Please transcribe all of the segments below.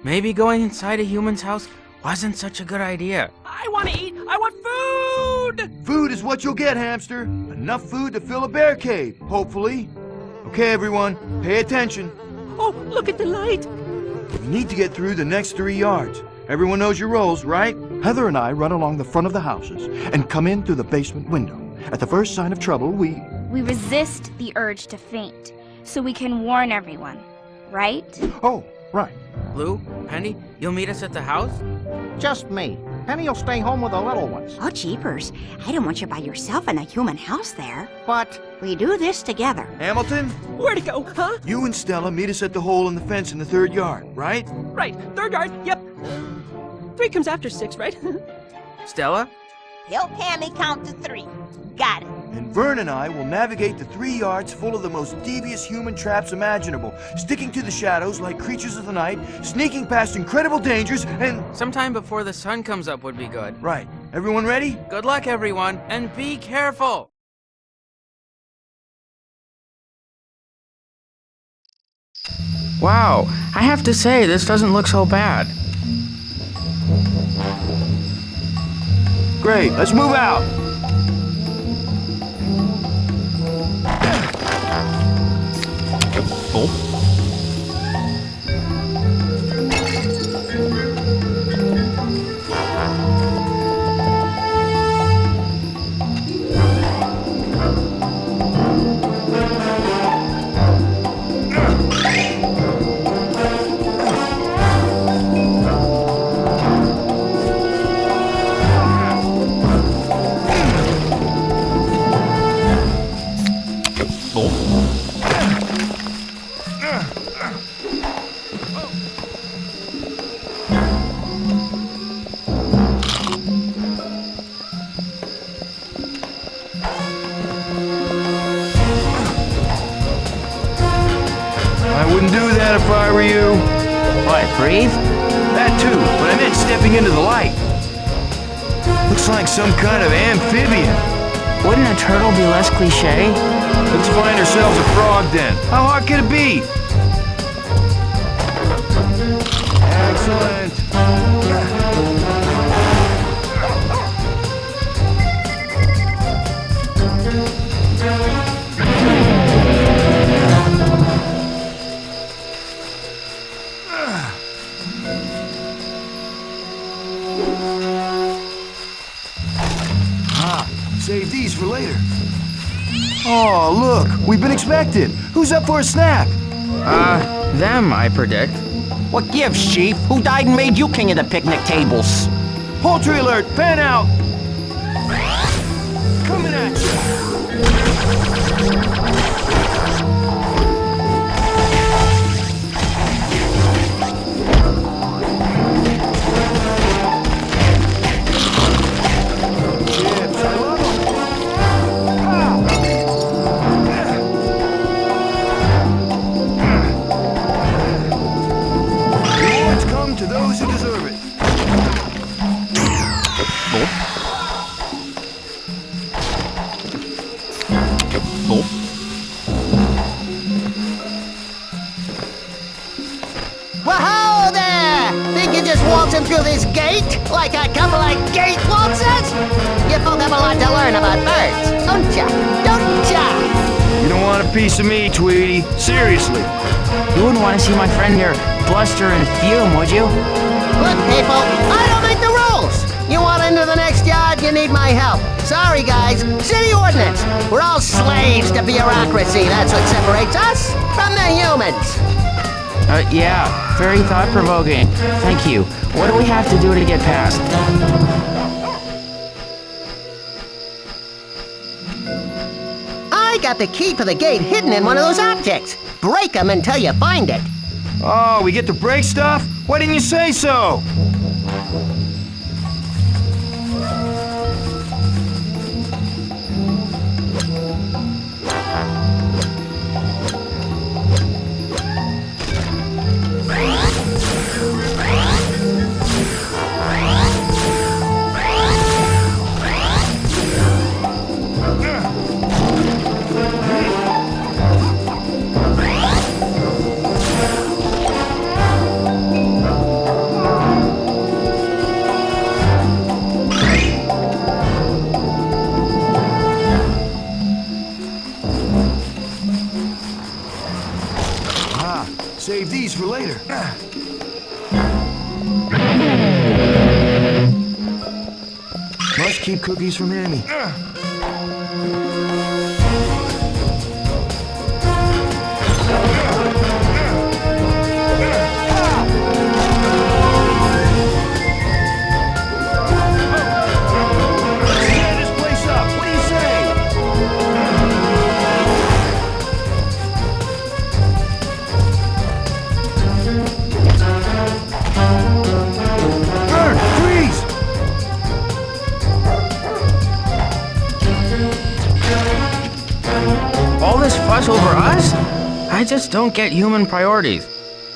Maybe going inside a human's house wasn't such a good idea. I want to eat! I want food! Food is what you'll get, hamster. Enough food to fill a bear cave, hopefully. Okay, everyone, pay attention. Oh, look at the light! We need to get through the next 3 yards. Everyone knows your roles, right? Heather and I run along the front of the houses and come in through the basement window. At the first sign of trouble, we resist the urge to faint, so we can warn everyone, right? Oh, right. Lou, Penny, you'll meet us at the house? Just me. Penny will stay home with the little ones. Oh, jeepers. I don't want you by yourself in a human house there. But We do this together. Hamilton, Where to go, huh? you and Stella meet us at the hole in the fence in the 3rd yard, right? Right, 3rd yard, yep. 3 comes after 6, right? Stella? Help Hammy count to 3. Got it. And Vern and I will navigate the 3 yards full of the most devious human traps imaginable, sticking to the shadows like creatures of the night, sneaking past incredible dangers, and... Sometime before the sun comes up would be good. Right. Everyone ready? Good luck, everyone, and be careful! Wow, I have to say, this doesn't look so bad. Great, let's move out! I wouldn't do that if I were you. What, breathe? That too, but I meant stepping into the light. Looks like some kind of amphibian. Wouldn't a turtle be less cliche? Let's find ourselves a frog den. How hard can it be? Excellent. Save these for later. Oh, look, we've been expected. Who's up for a snack? Them, I predict. what gives, Chief? Who died and made you king of the picnic tables? Poultry alert, pan out! Coming at you! To those who deserve it. Whoa there! Think you're just waltzing through this gate? Like a couple of gate waltzers? You both have a lot to learn about birds, don't ya? Don't ya? You don't want a piece of me, Tweety. Seriously. You wouldn't want to see my friend here bluster and fume, would you? Look, people, I don't make the rules. You want into the next yard, you need my help. Sorry, guys. City ordinance. We're all slaves to bureaucracy. That's what separates us from the humans. Yeah, very thought-provoking. Thank you. What do we have to do to get past? I got the key to the gate hidden in one of those objects. Break them until you find it. Oh, we get to break stuff? Why didn't you say so? Save these for later. Must keep cookies from Amy. Tear this place up. What do you say? Burn! Freeze! All this fuss over us? I just don't get human priorities.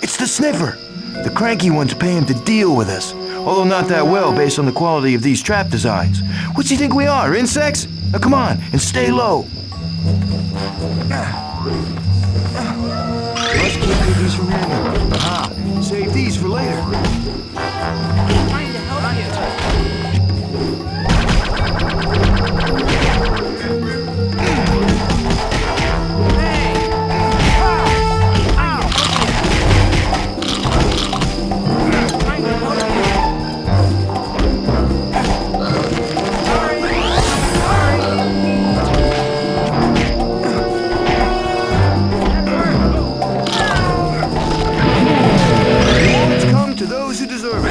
It's the sniffer. The cranky ones pay him to deal with us. Although not that well based on the quality of these trap designs. What do you think we are, insects? Now come on, and stay low. Must keep cookies from Hannah. Aha, save these for later. Rewards come to those who deserve it.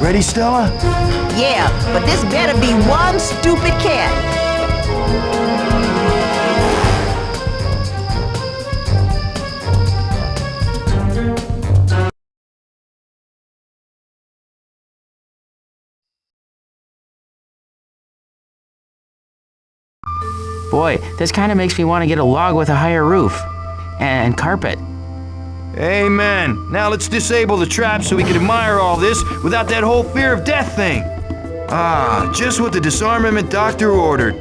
Ready, Stella? Yeah, but this better be one stupid cat. Boy, this kind of makes me want to get a log with a higher roof. And carpet. Amen. Now let's disable the trap so we can admire all this without that whole fear of death thing. Ah, just what the disarmament doctor ordered.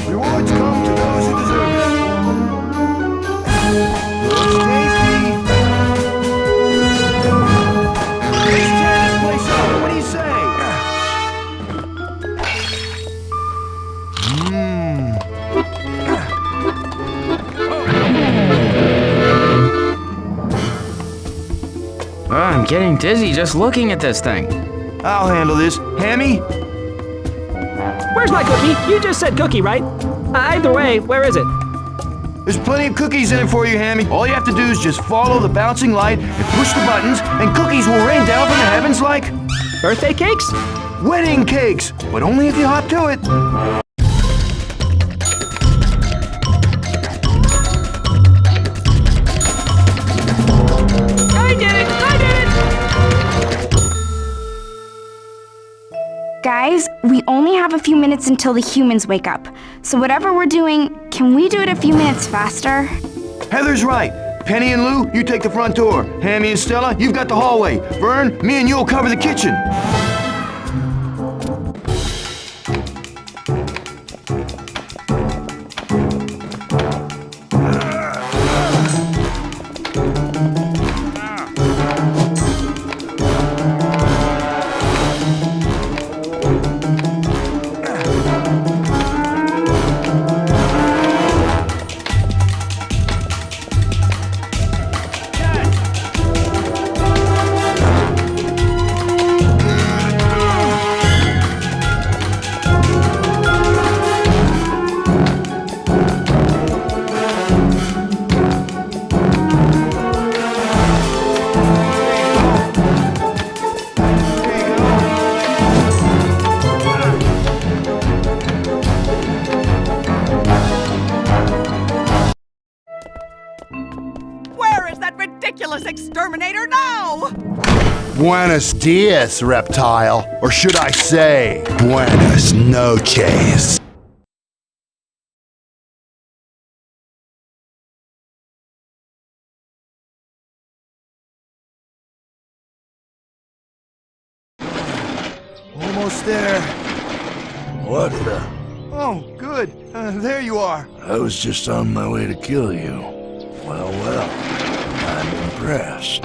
Rewards come to those who deserve it. Looks tasty. Let's tear this place up. What do you say? Oh, I'm getting dizzy just looking at this thing. I'll handle this. Hammy? Where's my cookie? You just said cookie, right? Either way, where is it? There's plenty of cookies in it for you, Hammy. All you have to do is just follow the bouncing light and push the buttons, and cookies will rain down from the heavens like Birthday cakes? wedding cakes. But only if you hop to it. I did it! I did it! Guys, we only have a few minutes until the humans wake up. So whatever we're doing, can we do it a few minutes faster? Heather's right. Penny and Lou, you take the front door. Hammy and Stella, you've got the hallway. Vern, me and you'll cover the kitchen. Where is that ridiculous exterminator now? Buenos dias, reptile. Or should I say, buenas noches. Almost there. What the? Oh, good. There you are. I was just on my way to kill you. Well, I'm impressed.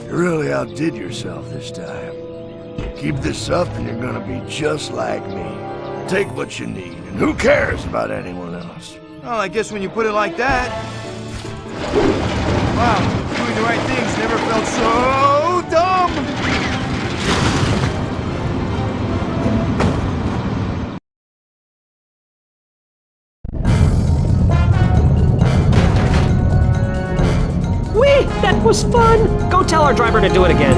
You really outdid yourself this time. Keep this up and you're gonna be just like me. Take what you need, and who cares about anyone else? Well, I guess when you put it like that... Wow, doing the right things never felt so dumb! Whee! That was fun! Go tell our driver to do it again.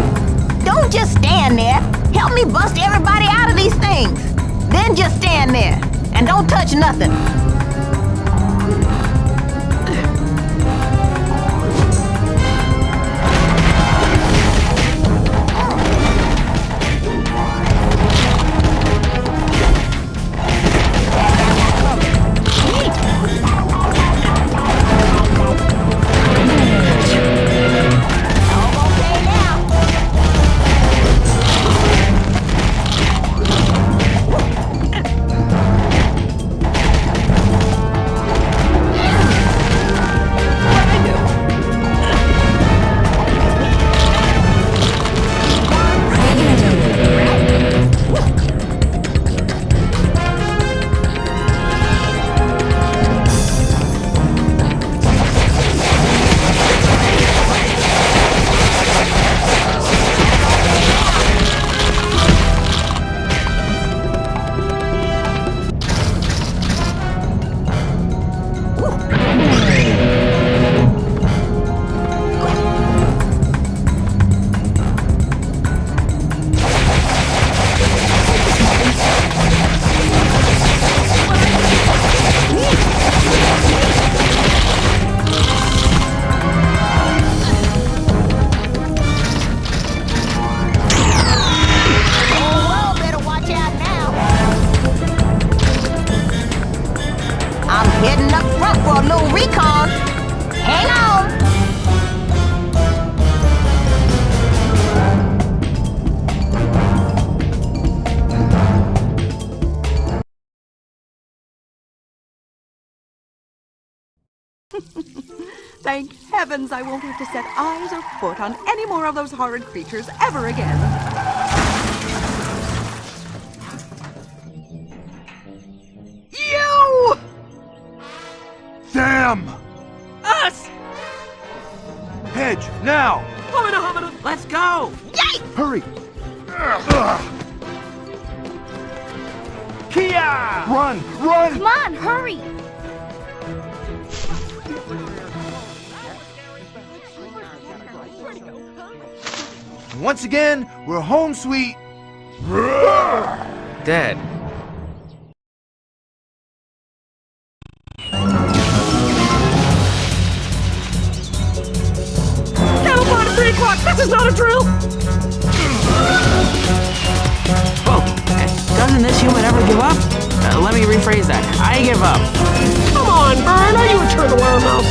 Don't just stand there. Help me bust everybody out of these things. Then just stand there and don't touch nothing. Heading up front for a little recon. Hang on. Thank heavens I won't have to set eyes or foot on any more of those horrid creatures ever again. You! Damn! Us! Hedge, now! Homina, homina, let's go! Yay! Hurry! Kia! Run! Run! Come on, hurry! Once again, we're home sweet. Dead. Cattle barn at 3 o'clock! This is not a drill! Whoa! Doesn't this human ever give let me rephrase that. I give up. Come on, Vern, are you a turtle or a mouse?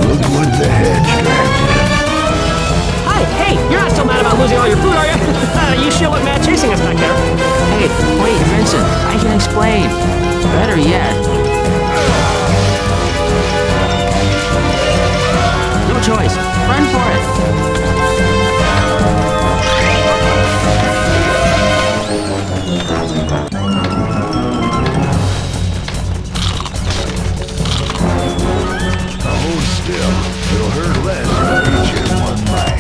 Look what the hedge dragged in. Hi, hey, you're not still mad about losing all your food, are you? You sure look mad chasing us back there. Hey, wait, Vincent, I can explain. Better yet. No choice. Run for it. Hold still. It'll hurt less if I eat you in one bite.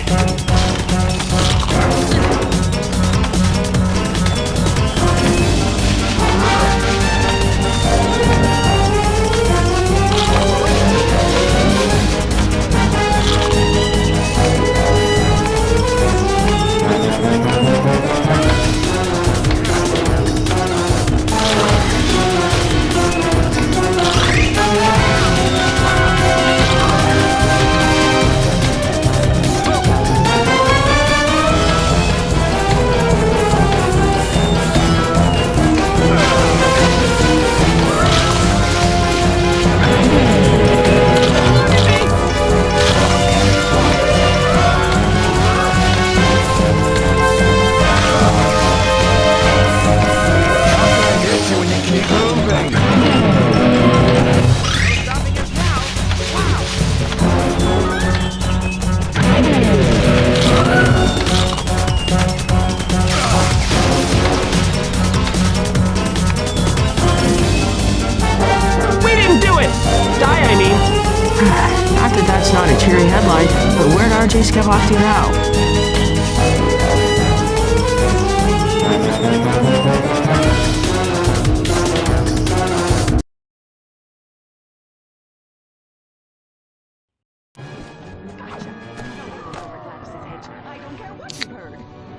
We didn't do it! Die, I mean. Not that that's not a cheery headline, but where'd RJ skip off to now?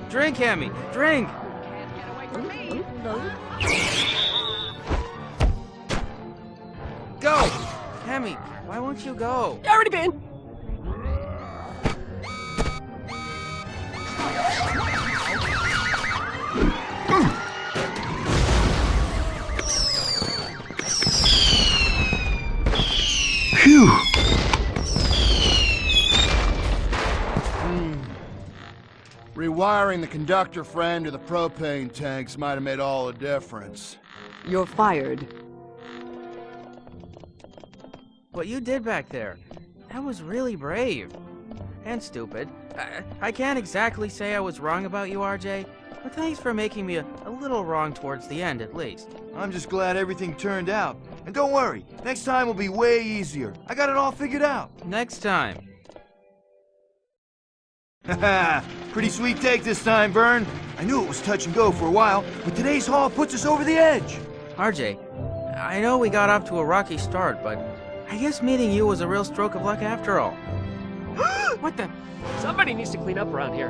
Drink, Hammy, drink! Go! Hammy, why won't you go? You already been. Phew! Rewiring the conductor frame to the propane tanks might have made all the difference. You're fired. What you did back there, that was really brave. And stupid. I can't exactly say I was wrong about you, RJ, but thanks for making me a little wrong towards the end, at least. I'm just glad everything turned out. And don't worry, next time will be way easier. I got it all figured out. Next time. Haha, pretty sweet take this time, Vern. I knew it was touch and go for a while, but today's haul puts us over the edge. RJ, I know we got off to a rocky start, but I guess meeting you was a real stroke of luck after all. What the? Somebody needs to clean up around here.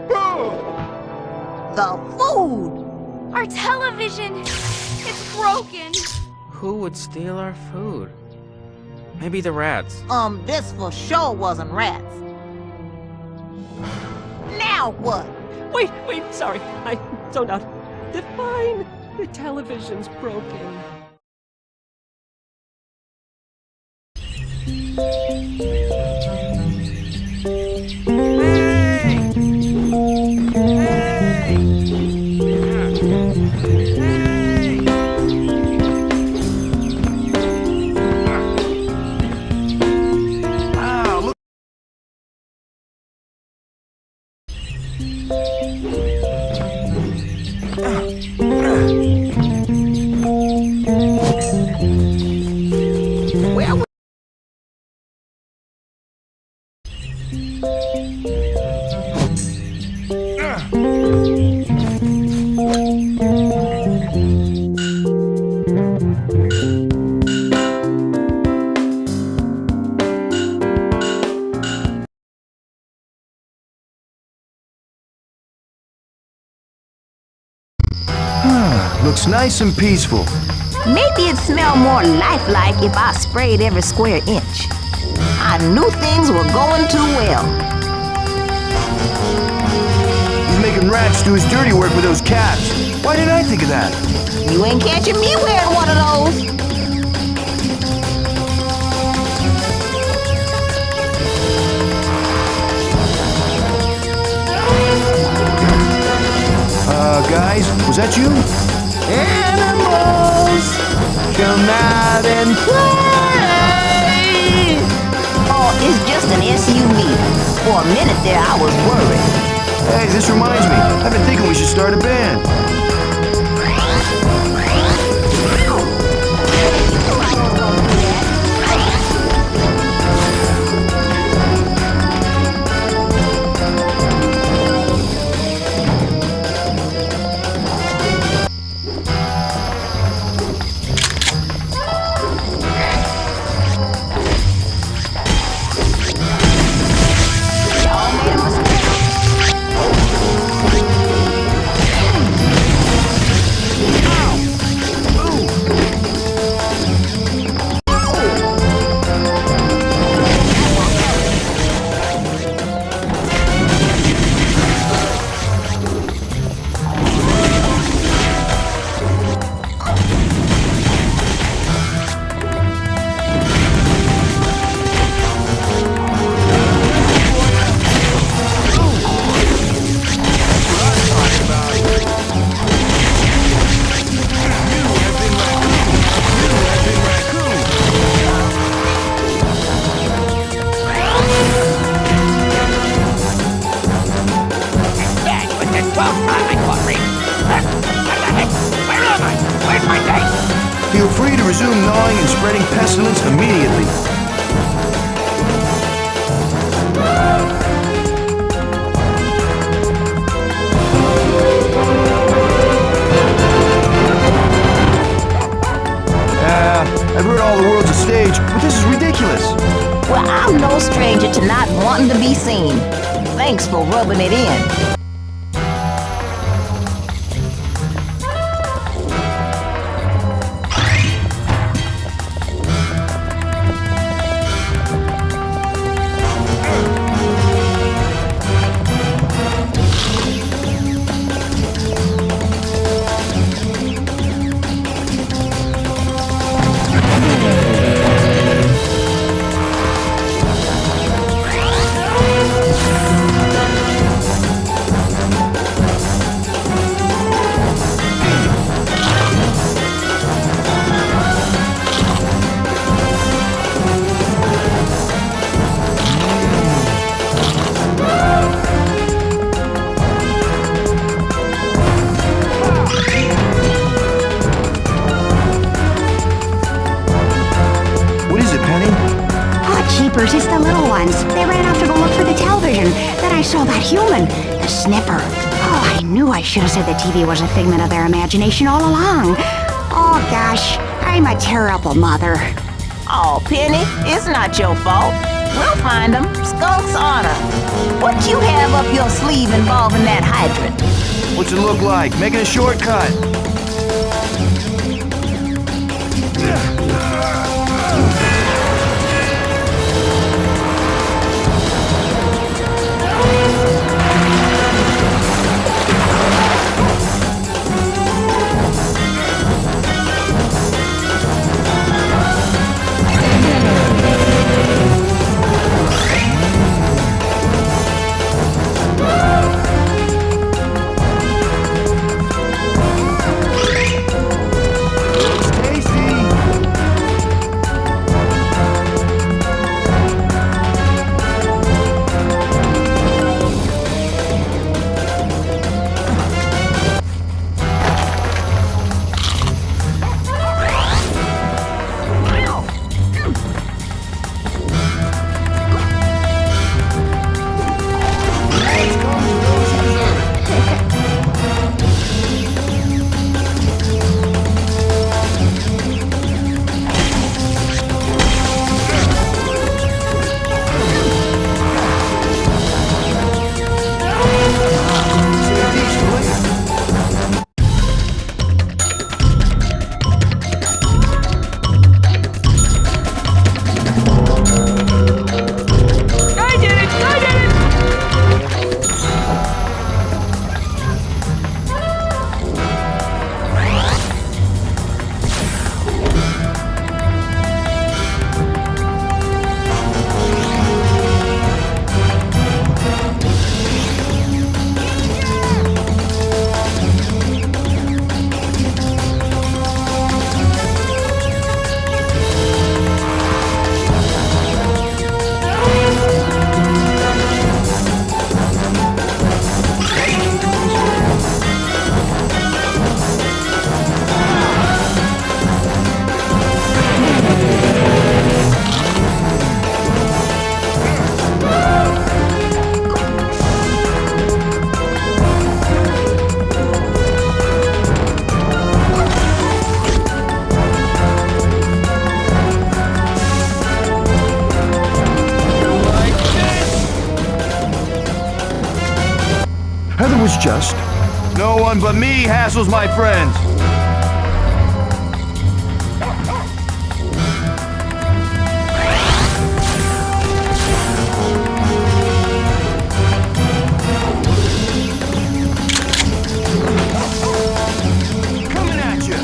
The food! Our television! It's broken! Who would steal our food? Maybe the rats. This for sure wasn't rats. Now what? Wait, sorry. I zoned out. Define. The television's broken. Looks nice and peaceful. Maybe it'd smell more lifelike if I sprayed every square inch. I knew things were going too well. He's making rats do his dirty work with those caps. Why didn't I think of that? You ain't catching me wearing one of those. Guys, was that you? Animals, come out and play. Oh, it's just an SUV. For a minute there, I was worried. Hey, this reminds me. I've been thinking we should start a band. Feel free to resume gnawing and spreading pestilence immediately. I've heard all the world's a stage, but this is ridiculous. Well, I'm no stranger to not wanting to be seen. Thanks for rubbing it in. It's the little ones. They ran off to go look for the television. Then I saw that human, the sniffer. Oh, I knew I should have said the TV was a figment of their imagination all along. Oh, gosh, I'm a terrible mother. Oh, Penny, it's not your fault. We'll find them. Skunk's honor. What you have up your sleeve involving that hydrant? What's it look like? Making a shortcut. just... No one but me hassles my friends. Coming at you.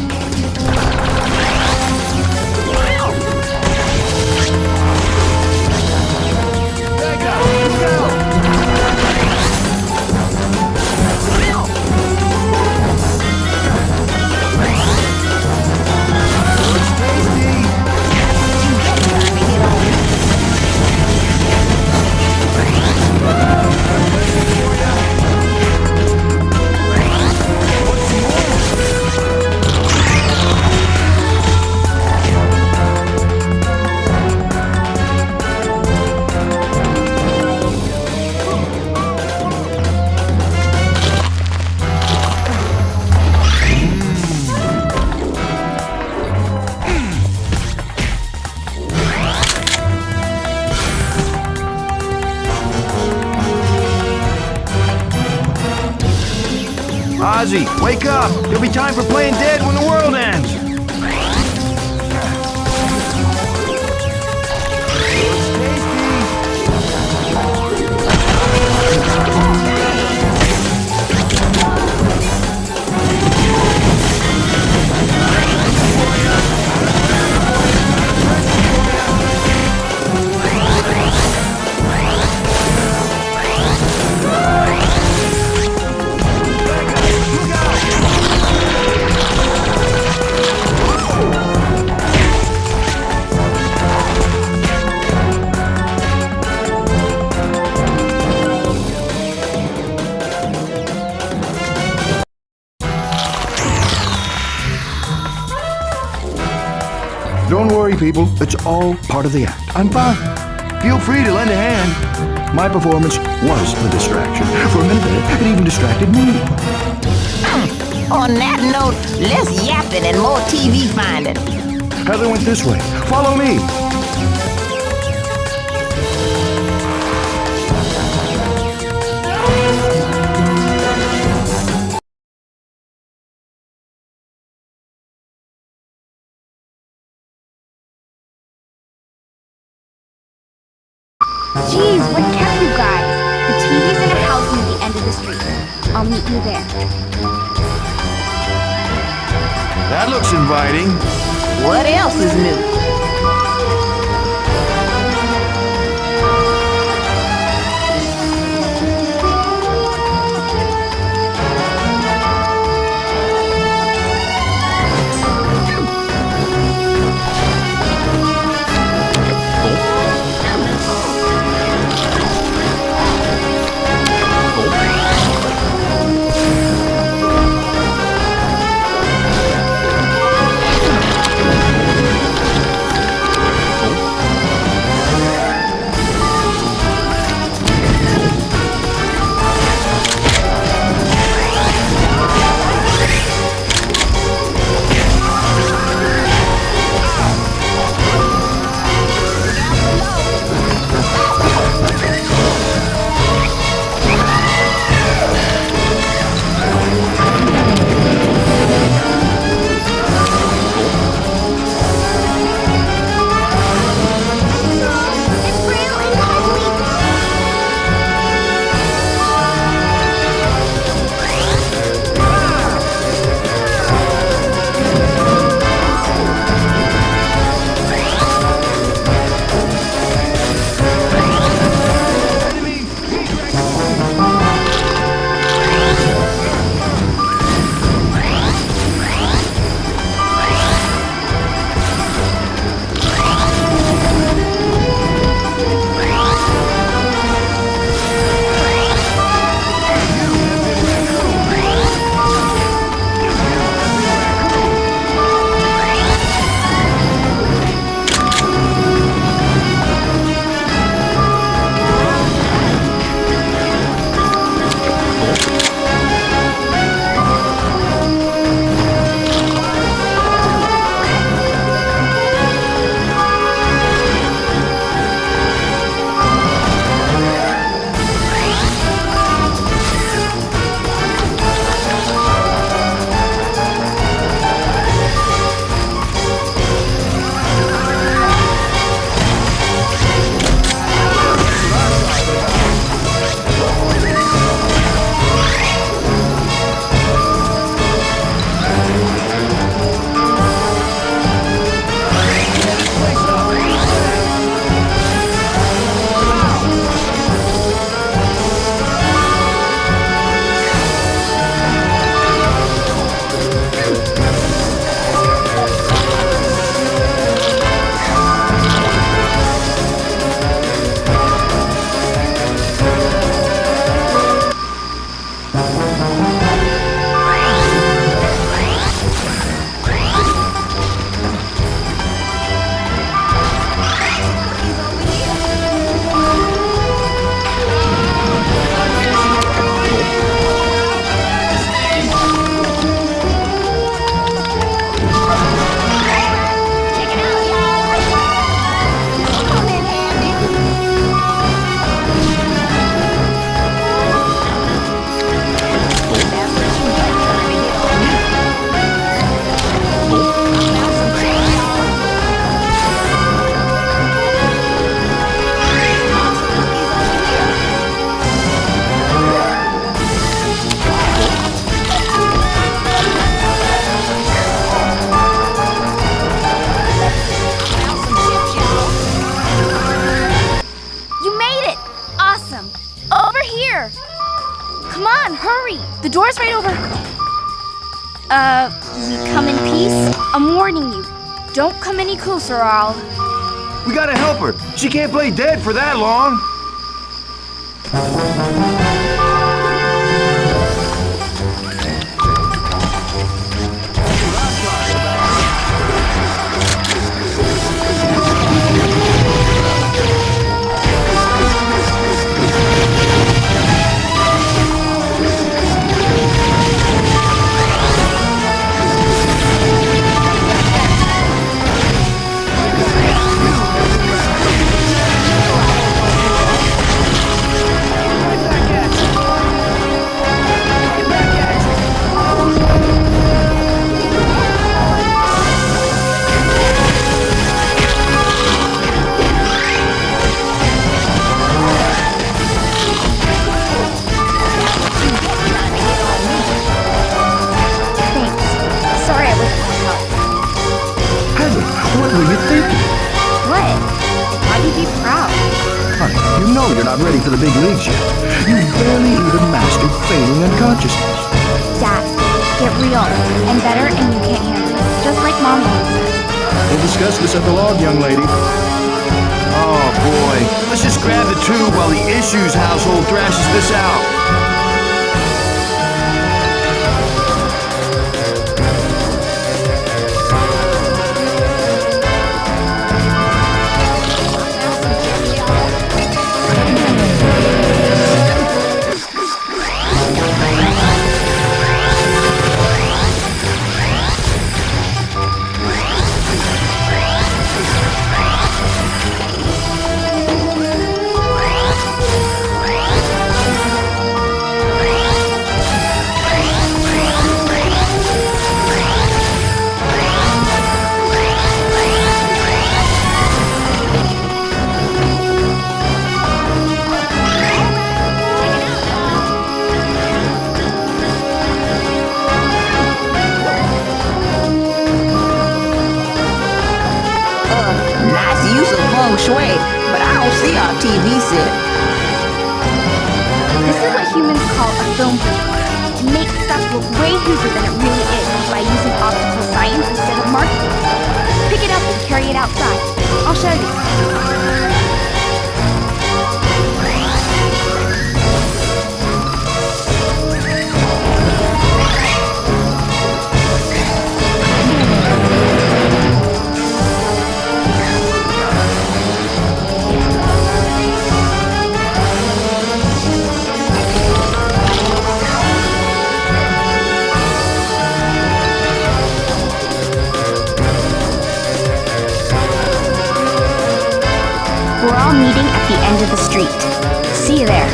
Back up. Look out. Ozzy, wake up! There'll be time for playing dead when the world ends! Don't worry, people. It's all part of the act. I'm fine. Feel free to lend a hand. My performance was the distraction. For a minute there, it even distracted me. On that note, less yapping and more TV finding. Heather went this way. Follow me. Jeez, what kept you guys? The TV's in a house near the end of the street. I'll meet you there. That looks inviting. What else is new? We come in peace? I'm warning you. Don't come any closer or I'll... We gotta help her. She can't play dead for that long. What were you thinking? What? Why do you be proud? Honey, you know you're not ready for the big leagues yet. You barely even mastered feigning unconsciousness. Dad, get real and better and you can't handle it. Just like Mom said. We'll discuss this at the log, young lady. Oh boy. Let's just grab the tube while the Issues household thrashes this out. Shui, but I don't see our TV set. This is what humans call a film projector. To make stuff look way huger than it really is by using optical science instead of marketing. Pick it up and carry it outside. I'll show you. We're all meeting at the end of the street. See you there.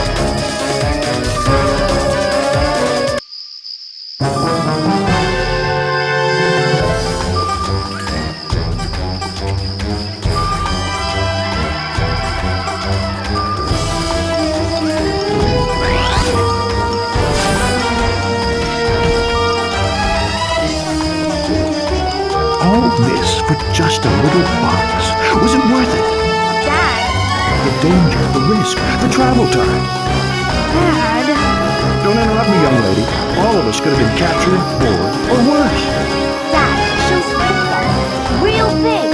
All this for just a little box. Was it worth it? The danger, the risk, the travel time. Dad. Don't interrupt me, young lady. All of us could have been captured, bored, or worse. Dad, show's real big.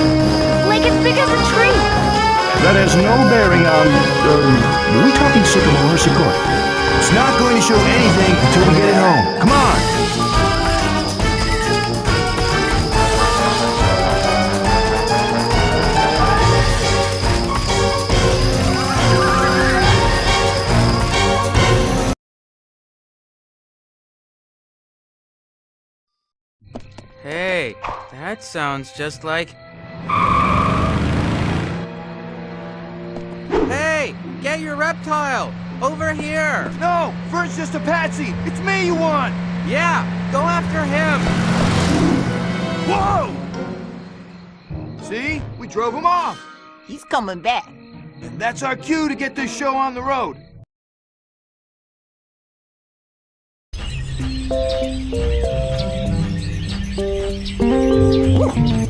Like as big as a tree. That has no bearing on, are we talking sycamore or sequoia? It's not going to show anything until we get it home. Come on! Hey, that sounds just like... Hey, get your reptile! Over here! No! Vern's just a patsy! It's me you want! Yeah, go after him! Whoa! See? We drove him off! He's coming back. And that's our cue to get this show on the road. Ooh.